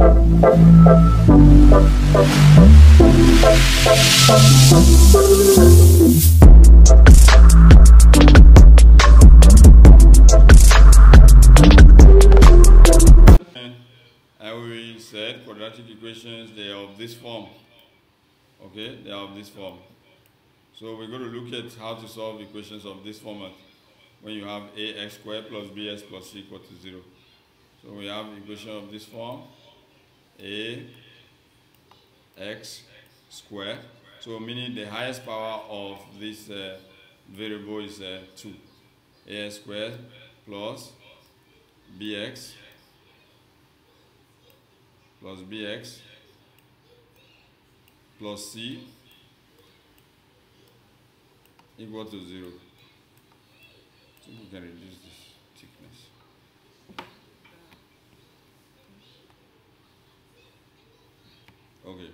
We said quadratic equations, they are of this form. Okay, they are of this form. So we're going to look at how to solve equations of this format when you have ax squared plus bx plus c equal to 0. So we have equation of this form, ax squared. So meaning the highest power of this variable is 2. Ax squared plus bx plus c equal to 0. So we can reduce this thickness. Okay.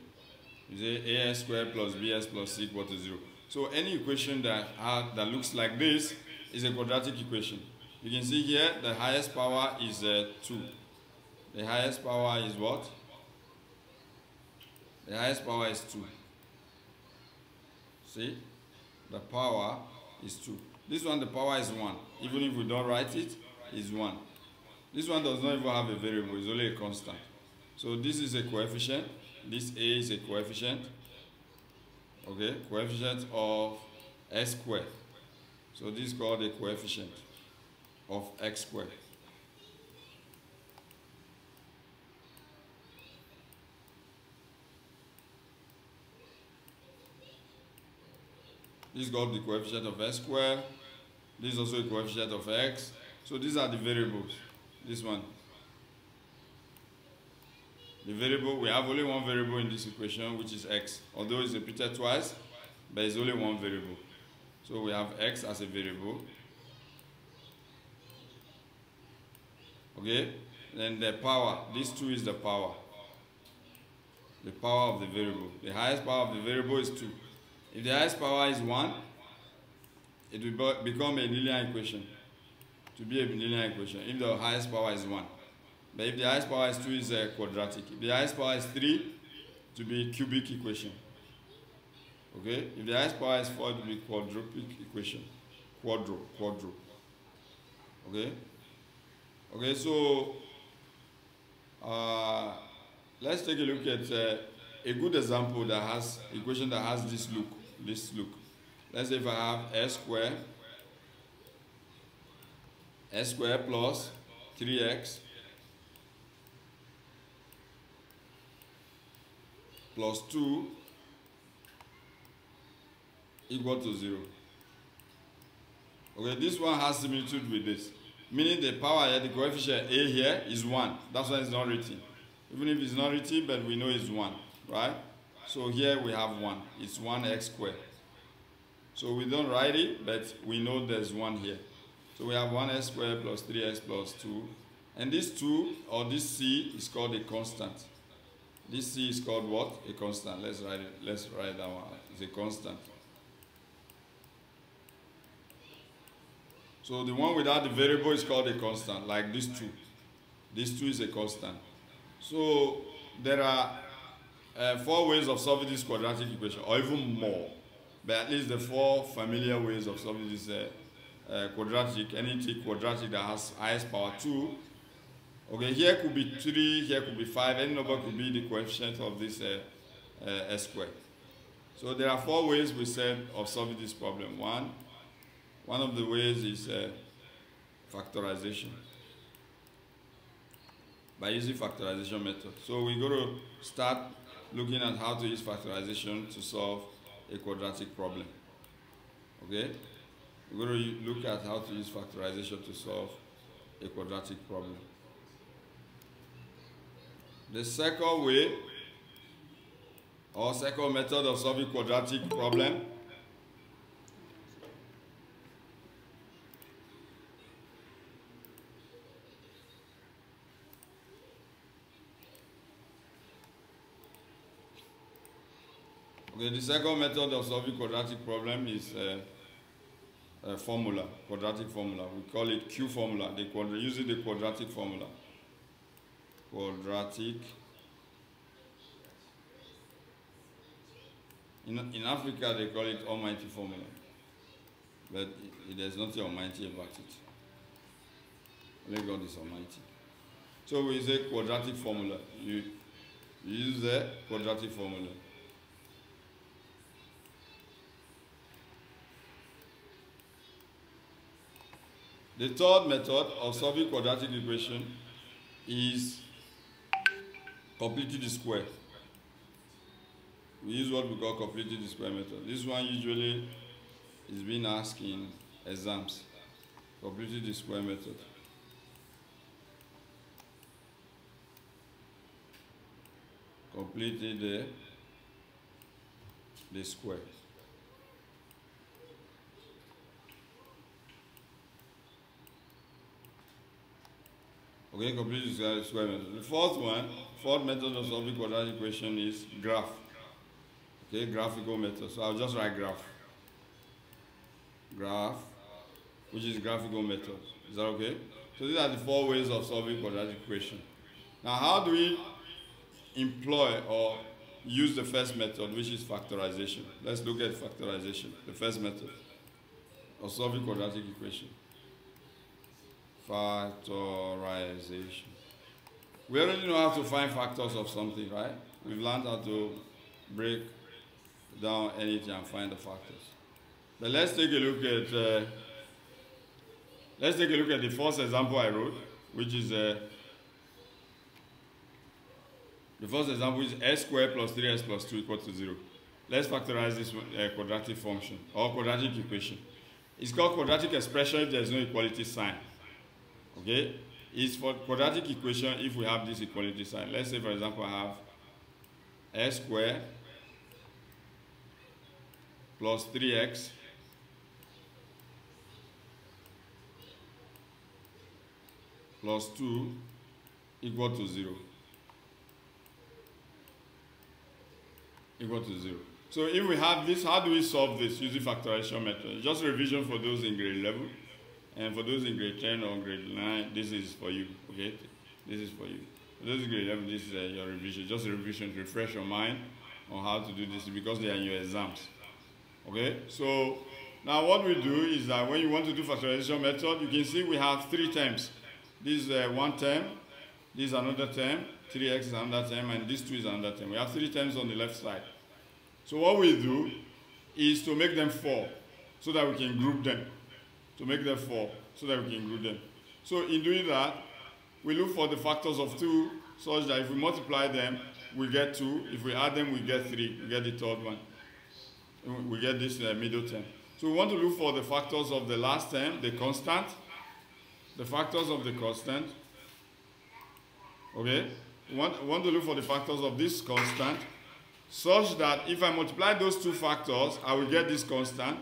You say ax squared plus bx plus c equal to 0. So any equation that looks like this is a quadratic equation. You can see here the highest power is 2. The highest power is what? The highest power is 2. See? The power is 2. This one, the power is 1. Even if we don't write it, it's 1. This one does not even have a variable. It's only a constant. So this is a coefficient. This a is a coefficient. Okay? Coefficient of x squared. So this is called a coefficient of x squared. This is called the coefficient of x squared. This is also a coefficient of x. So these are the variables. This one. The variable, we have only one variable in this equation, which is x. Although it's repeated twice, but it's only one variable. So we have x as a variable. Okay? Then the power, this 2 is the power. The power of the variable. The highest power of the variable is 2. If the highest power is 1, it will become a linear equation. To be a linear equation, if the highest power is 1. But if the highest power is 2, is a quadratic. If the highest power is 3, to be a cubic equation. Okay? If the highest power is 4, it will be quadruplic equation. Quadro. Okay? Okay, so let's take a look at a good example that has equation that has this look. Let's say if I have x squared plus 3x plus 2 equal to 0. Okay, this one has similitude with this. Meaning the power here, the coefficient a here is 1. That's why it's not written. Even if it's not written, but we know it's 1, right? So here we have 1. It's 1x squared. So we don't write it, but we know there's 1 here. So we have 1x squared plus 3x plus 2. And this 2, or this c, is called a constant. This c is called what? A constant. Let's write it. Let's write that one. It's a constant. So the one without the variable is called a constant, like this 2. This 2 is a constant. So there are 4 ways of solving this quadratic equation, or even more. But at least the 4 familiar ways of solving this quadratic, anything quadratic that has highest power 2. Okay, here could be 3, here could be 5, any number could be the coefficient of this s squared. So there are 4 ways we said of solving this problem. One of the ways is factorization. By using factorization method. So we're going to start looking at how to use factorization to solve a quadratic problem. Okay? We're going to look at how to use factorization to solve a quadratic problem. The second way, or second method of solving quadratic problem, okay, the second method of solving quadratic problem is a formula, quadratic formula. We call it Q formula. Using the quadratic formula. Quadratic In Africa, they call it almighty formula. But there's nothing almighty about it. Only God is almighty. So we say quadratic formula. You use the quadratic formula. The third method of solving quadratic equation is completing the square. We use what we call completing the square method. This one usually is being asked in exams. Completing the square method. Completing the square. Okay, complete the square method. The fourth method of solving quadratic equation is graph. Okay, graphical method. So I'll just write graph. Graph, which is graphical method. Is that okay? So these are the 4 ways of solving quadratic equation. Now, how do we employ or use the first method, which is factorization? Let's look at factorization, the first method of solving quadratic equation. Factorization. We already know how to find factors of something, right? We've learned how to break down anything and find the factors. But let's take a look at the first example I wrote, which is the first example is s squared plus 3s plus 2 equal to 0. Let's factorize this quadratic function or quadratic equation. It's called quadratic expression if there's no equality sign. Okay? It's for quadratic equation if we have this equality sign. Let's say, for example, I have s squared plus 3x plus 2 equal to 0. Equal to 0. So if we have this, how do we solve this using factorization method? Just revision for those in grade 11. And for those in grade 10 or grade 9, this is for you. Okay? This is for you. For those in grade 11, this is your revision. Just a revision to refresh your mind on how to do this because they are in your exams. Okay? So now what we do is that when you want to do factorization method, you can see we have 3 terms. This is one term, this is another term, 3x is another term, and this 2 is another term. We have 3 terms on the left side. So what we do is to make them 4 so that we can group them. To make them 4 so that we can group them. So in doing that, we look for the factors of 2 such that if we multiply them, we get 2. If we add them, we get 3. We get the third one. We get this middle term. So we want to look for the factors of the last term, the constant. The factors of the constant. Okay? We want to look for the factors of this constant such that if I multiply those 2 factors, I will get this constant.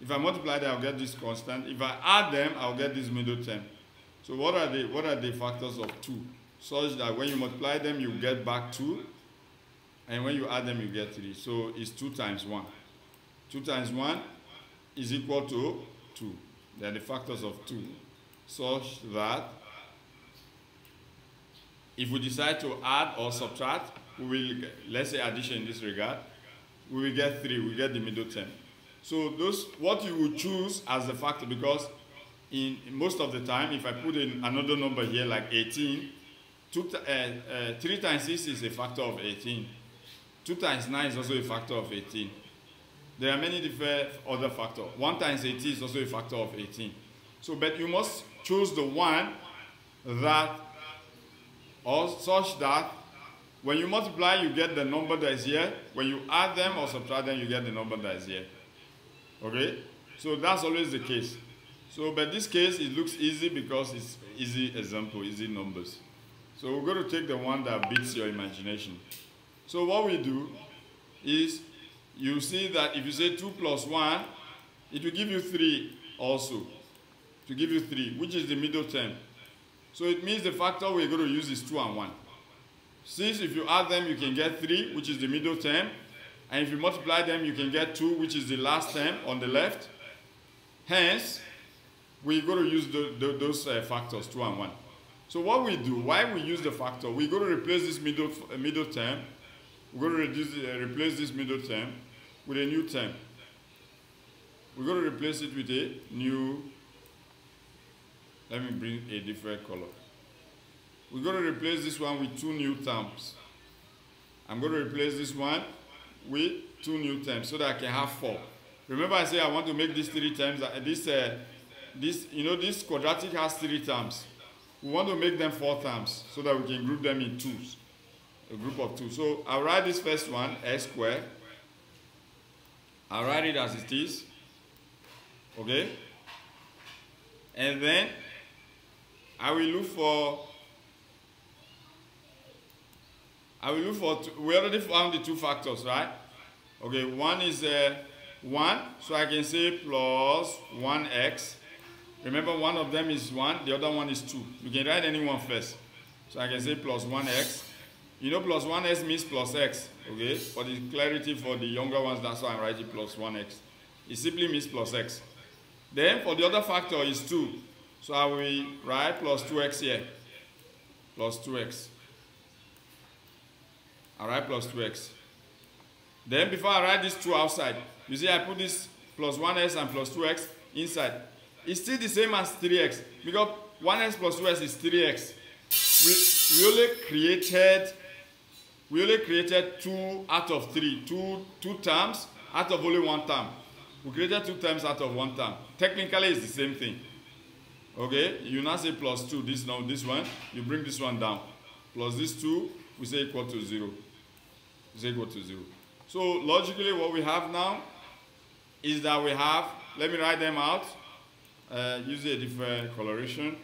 If I multiply them, I'll get this constant. If I add them, I'll get this middle term. So what are the factors of 2? Such that when you multiply them, you get back 2. And when you add them, you get 3. So it's 2 times 1. 2 times 1 is equal to 2. They are the factors of 2. Such that if we decide to add or subtract, we will, let's say addition in this regard, we will get 3. We get the middle term. So those, what you would choose as the factor, because in most of the time, if I put in another number here like 18, 3 times 6 is a factor of 18. 2 times 9 is also a factor of 18. There are many different other factors. 1 times 18 is also a factor of 18. So, but you must choose the one that, or such that, when you multiply, you get the number that is here. When you add them or subtract them, you get the number that is here. Okay? So that's always the case. So, but this case, it looks easy because it's easy example, easy numbers. So we're going to take the one that beats your imagination. So what we do is, you see that if you say 2 plus 1, it will give you 3 also. To give you 3, which is the middle term. So it means the factor we're going to use is 2 and 1. Since if you add them, you can get 3, which is the middle term. And if you multiply them, you can get 2, which is the last term on the left. Hence, we're going to use those factors, 2 and 1. So what we do, why we use the factor, we're going to replace this middle term we're going to replace this middle term with a new term. We're going to replace it with a new, let me bring a different color. We're going to replace this one with 2 new terms. I'm going to replace this one with 2 new terms so that I can have 4. Remember I said I want to make these 3 terms. This quadratic has 3 terms. We want to make them 4 terms so that we can group them in 2s. A group of 2. So I'll write this first one, x squared. I'll write it as it is. Okay? And then I will look for we already found the 2 factors, right? Okay, one is 1, so I can say plus 1x. Remember, one of them is 1, the other one is 2. You can write any one first. So I can say plus 1x. You know, plus 1x means plus x, okay? For the clarity for the younger ones, that's why I'm writing plus 1x. It simply means plus x. Then for the other factor is 2. So I will write plus 2x here. Plus 2x. I write plus 2x. Then before I write this 2 outside, you see I put this plus 1x and plus 2x inside. It's still the same as 3x because 1x plus 2x is 3x. We only created 2 out of 3, two terms out of only 1 term. We created 2 terms out of 1 term. Technically, it's the same thing. Okay, you now say plus 2. This one, you bring this one down. Plus this 2, we say equal to 0. We say equal to 0. So logically, what we have now is that we have. Let me write them out. Using a different coloration.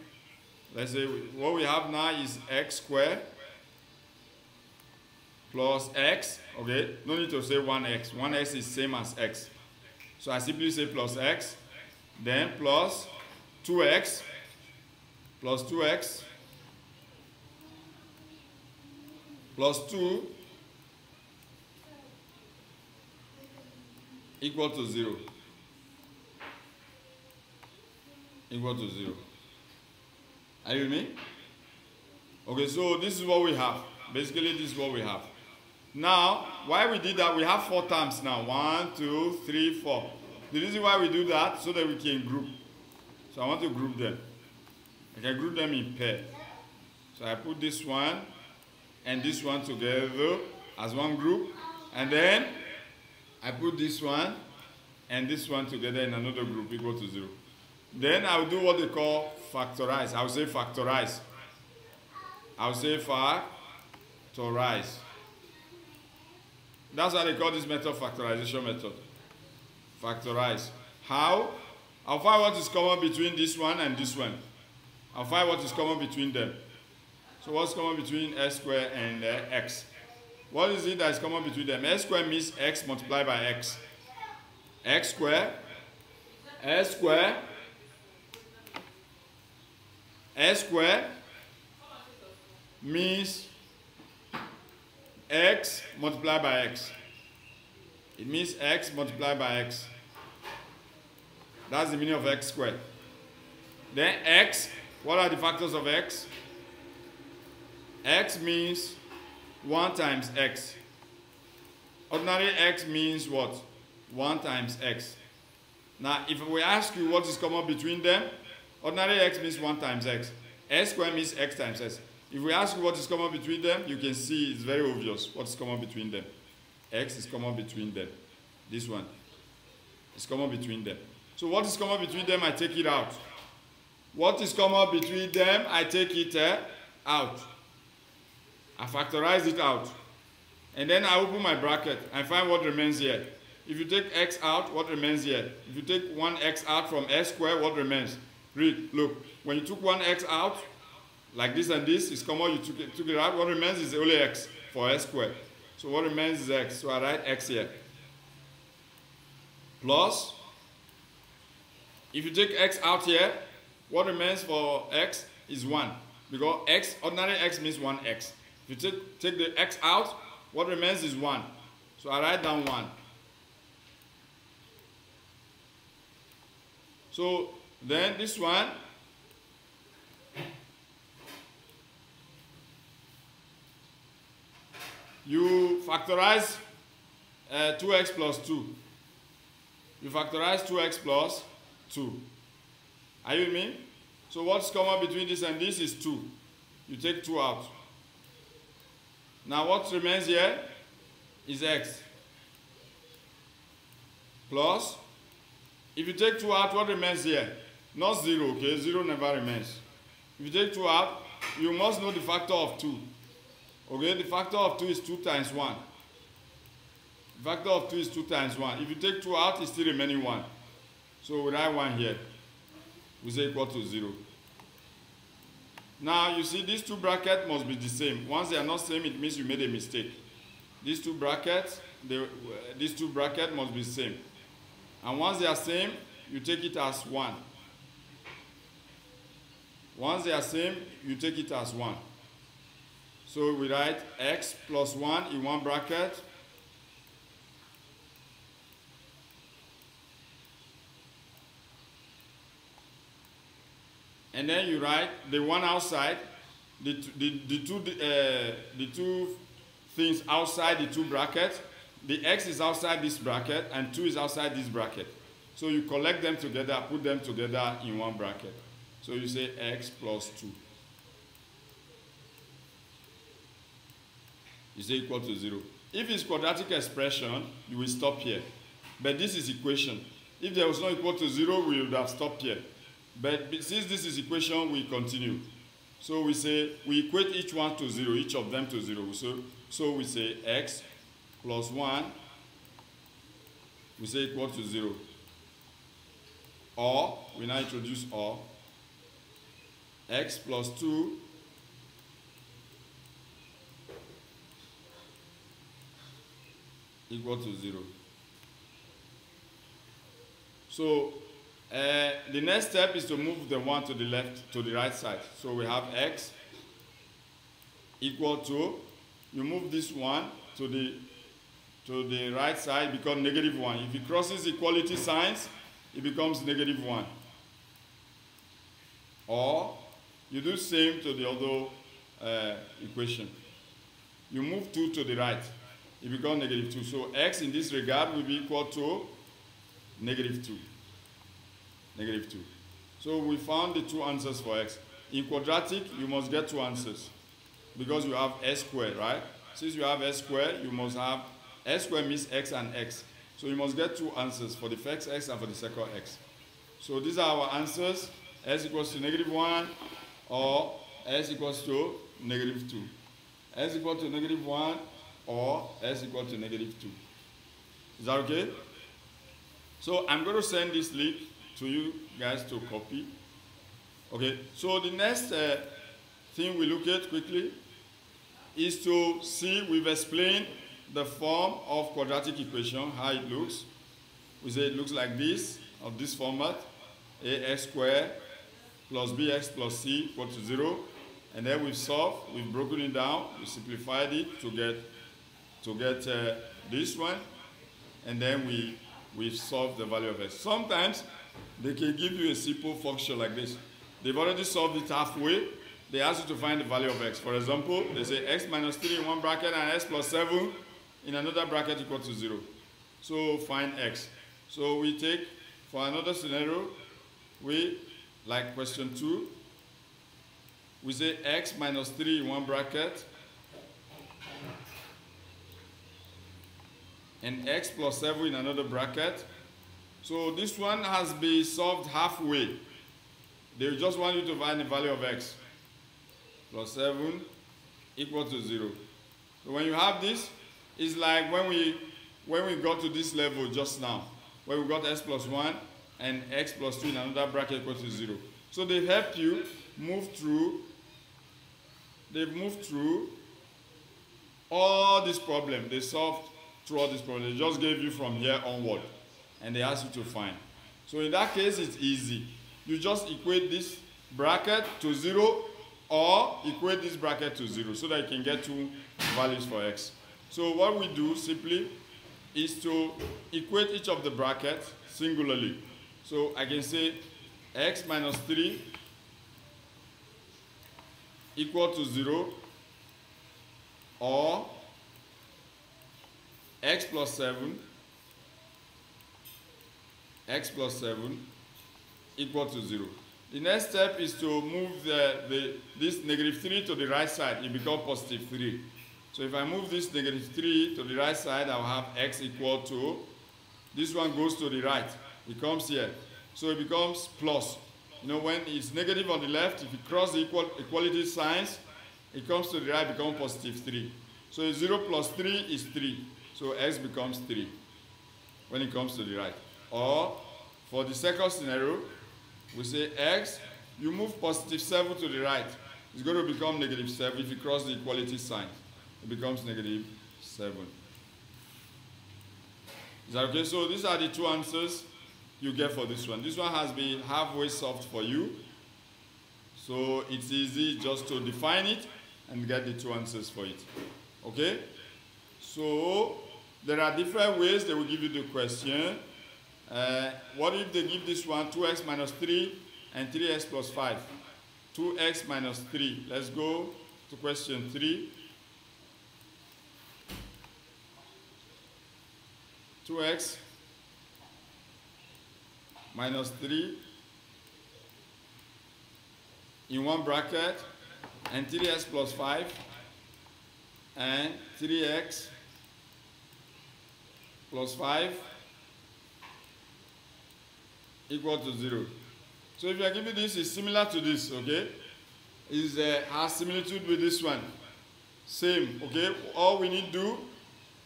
Let's say what we have now is x squared plus x. Okay, no need to say 1x. 1x is same as x. So I simply say plus x, then plus 2x, plus 2x, plus 2 equal to 0. Equal to 0. Are you with me? Okay, so this is what we have. Basically, this is what we have. Now, why we did that, we have 4 terms now. 1, 2, 3, 4. The reason why we do that, so that we can group. So I want to group them. I can group them in pair. So I put this one and this one together as one group. And then I put this one and this one together in another group equal to 0. Then I'll do what they call factorize. I'll say factorize. I'll say factorize. That's why they call this method factorization method. Factorize. How? I'll find what is common between this one and this one. I'll find what is common between them. So what's common between s squared and x? What is it that is common between them? S squared means x multiplied by x. X squared, s squared, s squared means x multiplied by x. It means x multiplied by x. That's the meaning of x squared. Then x, what are the factors of x? X means 1 times x. Ordinary x means what? 1 times x. Now, if we ask you what is common between them, ordinary x means 1 times x. S squared means x times s. If we ask you what is common between them, you can see it's very obvious what is common between them. X is common between them. This one is common between them. So what is common between them, I take it out. What is common between them, I take it out. I factorize it out. And then I open my bracket and find what remains here. If you take x out, what remains here? If you take 1x out from s squared, what remains? Read, look. When you took 1x out, like this and this is common, you took it out, what remains is only x for s squared. So what remains is x. So I write x here. Plus, if you take x out here, what remains for x is 1. Because x, ordinary x means 1x. If you take the x out, what remains is 1. So I write down 1. So then this one, You factorize 2x plus 2. You factorize 2x plus 2. Are you with me? So what's common between this and this is 2. You take 2 out. Now what remains here is x. Plus, if you take 2 out, what remains here? Not 0, okay? 0 never remains. If you take 2 out, you must know the factor of 2. Okay, the factor of 2 is 2 times 1. The factor of 2 is 2 times 1. If you take 2 out, it's still remaining 1. So we write 1 here. We say equal to 0. Now, you see, these two brackets must be the same. Once they are not same, it means you made a mistake. These two brackets must be same. And once they are same, you take it as 1. Once they are same, you take it as 1. So we write x plus 1 in one bracket. And then you write the one outside, the two things outside the two brackets. The x is outside this bracket and 2 is outside this bracket. So you collect them together, put them together in one bracket. So you say x plus 2. You say equal to 0. If it's quadratic expression, you will stop here. But this is equation. If there was no equal to 0, we would have stopped here. But since this is equation, we continue. So we say, we equate each one to 0, each of them to 0. So we say x plus 1, we say equal to 0. Or, we now introduce or, x plus 2 equal to 0. So, the next step is to move the 1 to the left, to the right side. So we have x equal to, you move this 1 to the right side, it becomes negative 1. If it crosses equality signs, it becomes negative 1. Or, you do the same to the other equation. You move 2 to the right, it becomes negative 2. So x in this regard will be equal to negative 2. Negative 2. So we found the two answers for x. In quadratic, you must get two answers because you have s squared, right? Since you have s squared, you must have s squared means x and x. So you must get two answers for the first x and for the second x. So these are our answers. S equals to negative 1 or s equals to negative 2. S equal to negative 1 or s equal to negative 2. Is that okay? So I'm going to send this link to you guys to copy. Okay, so the next thing we look at quickly is to see, we've explained the form of quadratic equation, how it looks. We say it looks like this, of this format, ax squared plus bx plus c equal to 0. And then we've solved, we've broken it down, we simplified it to get this one. And then we've solved the value of x. Sometimes they can give you a simple function like this. They've already solved it halfway. They ask you to find the value of x. For example, they say x minus 3 in one bracket and x plus 7 in another bracket equal to 0. So find x. So we take, for another scenario, like question 2, we say x minus 3 in one bracket and x plus 7 in another bracket. So this one has been solved halfway. They just want you to find the value of x. Plus 7 equal to 0. So when you have this, it's like when we got to this level just now, where we got x plus 1 and x plus 2 in another bracket equal to 0. So they've helped you move through, they've moved through all this problem. They solved through all this problem. They just gave you from here onward. And they ask you to find. So in that case, it's easy. You just equate this bracket to 0 or equate this bracket to 0 so that you can get two values for x. So what we do simply is to equate each of the brackets singularly. So I can say x minus 3 equal to 0 or x plus 7 equal to 0. The next step is to move this negative 3 to the right side. It becomes positive 3. So if I move this negative 3 to the right side, I'll have x equal to, this one goes to the right. It comes here. So it becomes plus. You know, when it's negative on the left, if you cross the equality signs, it comes to the right, becomes positive 3. So 0 plus 3 is 3. So x becomes 3 when it comes to the right. Or for the second scenario, we say x, you move positive 7 to the right. It's going to become negative 7 if you cross the equality sign. It becomes negative 7. Is that okay? So these are the two answers you get for this one. This one has been halfway solved for you. So it's easy just to define it and get the two answers for it. Okay? So there are different ways they will give you the question. What if they give this one 2x minus 3 and 3x plus 5? 2x minus 3. Let's go to question 3. 2x minus 3 in one bracket, and 3x plus 5 and 3x plus 5 equal to 0. So if you are given this, it's similar to this, okay? It has similitude with this one. Same, okay? All we need to do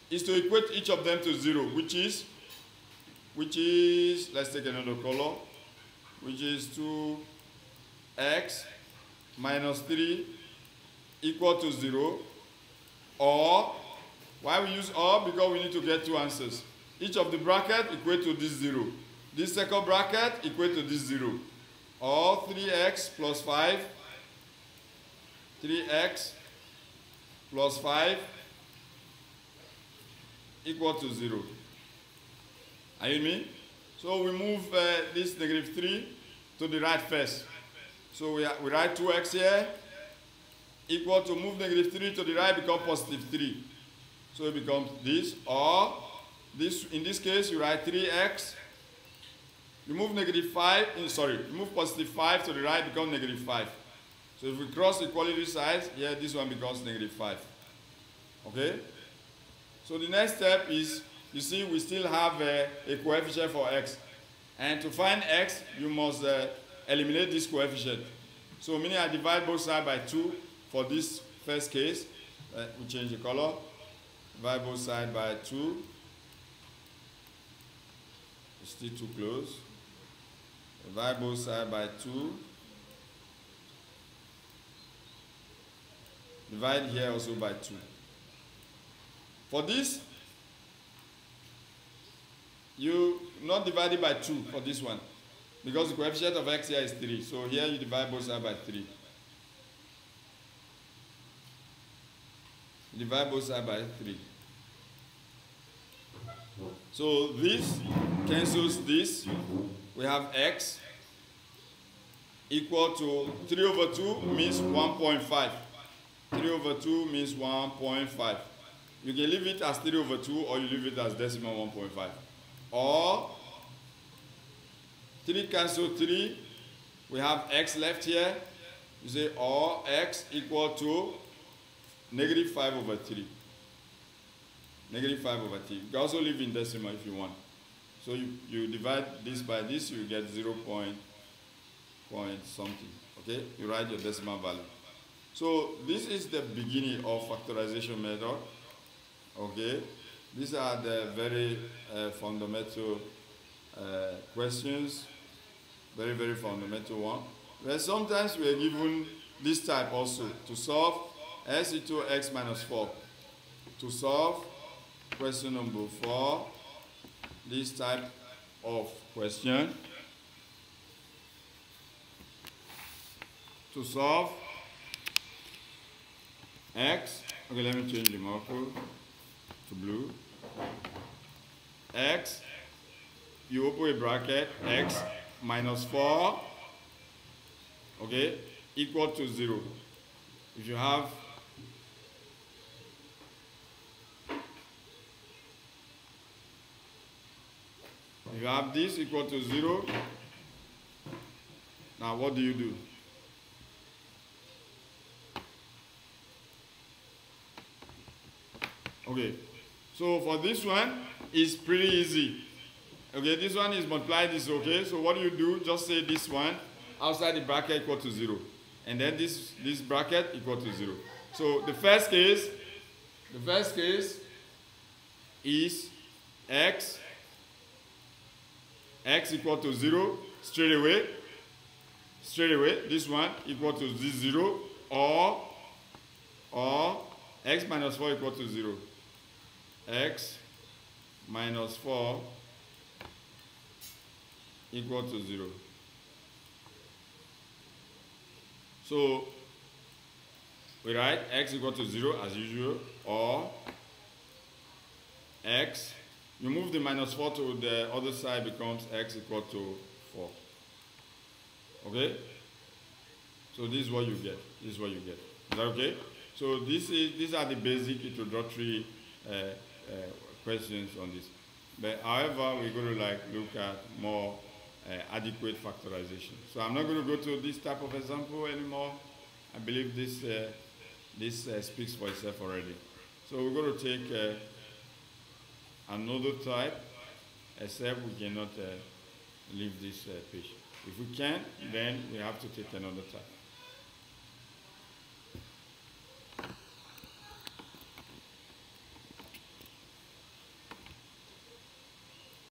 is to equate each of them to 0, which is, let's take another color, which is 2x minus 3 equal to 0, or, why we use or? Because we need to get two answers. Each of the bracket equate to this 0. This second bracket equate to this 0. Or 3x plus 5, 3x plus 5 equal to 0. Are you with me? So we move this negative 3 to the right first. So we write 2x here, equal to, move negative 3 to the right, become positive 3. So it becomes this, or this, in this case, you write 3x, you move negative 5, you move positive 5 to the right, become negative 5. So if we cross equality signs, here this one becomes negative 5. Okay? So the next step is, you see, we still have a coefficient for x. And to find x, you must eliminate this coefficient. So meaning I divide both sides by 2 for this first case. We change the color. Divide both sides by 2. It's still too close. Divide both sides by 2. Divide here also by 2. For this, you not divide it by 2 for this one, because the coefficient of x here is 3. So here you divide both sides by 3. Divide both sides by 3. So this cancels this. We have x equal to 3 over 2 means 1.5. 3 over 2 means 1.5. You can leave it as 3 over 2, or you leave it as decimal 1.5. Or 3 cancel 3. We have x left here. You say or x equal to negative 5 over 3. Negative 5 over 3. You can also leave in decimal if you want. So you divide this by this, you get 0 point something. Okay? You write your decimal value. So this is the beginning of factorization method. Okay? These are the very fundamental questions. Very, very fundamental one. But sometimes we are given this type also to solve s equal to x minus 4. To solve question number 4, this type of question. To solve x, okay, let me change the marker to blue. X, you open a bracket, x minus 4, okay, equal to 0. If you have If you have this equal to 0, now what do you do? Okay, so for this one, it's pretty easy. Okay, this one is multiply this, okay? So what do you do? Just say this one outside the bracket equal to 0. And then this bracket equal to 0. So the first case is x equal to 0 straight away. This one equal to 0 or x minus 4 equal to 0. X minus 4 equal to 0. So we write x equal to 0 as usual, or x, you move the minus 4 to the other side, becomes x equal to 4. Okay? So this is what you get. Is that okay? So these are the basic introductory questions on this. But however, we're going to look at more adequate factorization. So I'm not going to go to this type of example anymore. I believe this speaks for itself already. So we're going to take another type, except we cannot leave this page. If we can, then we have to take another type.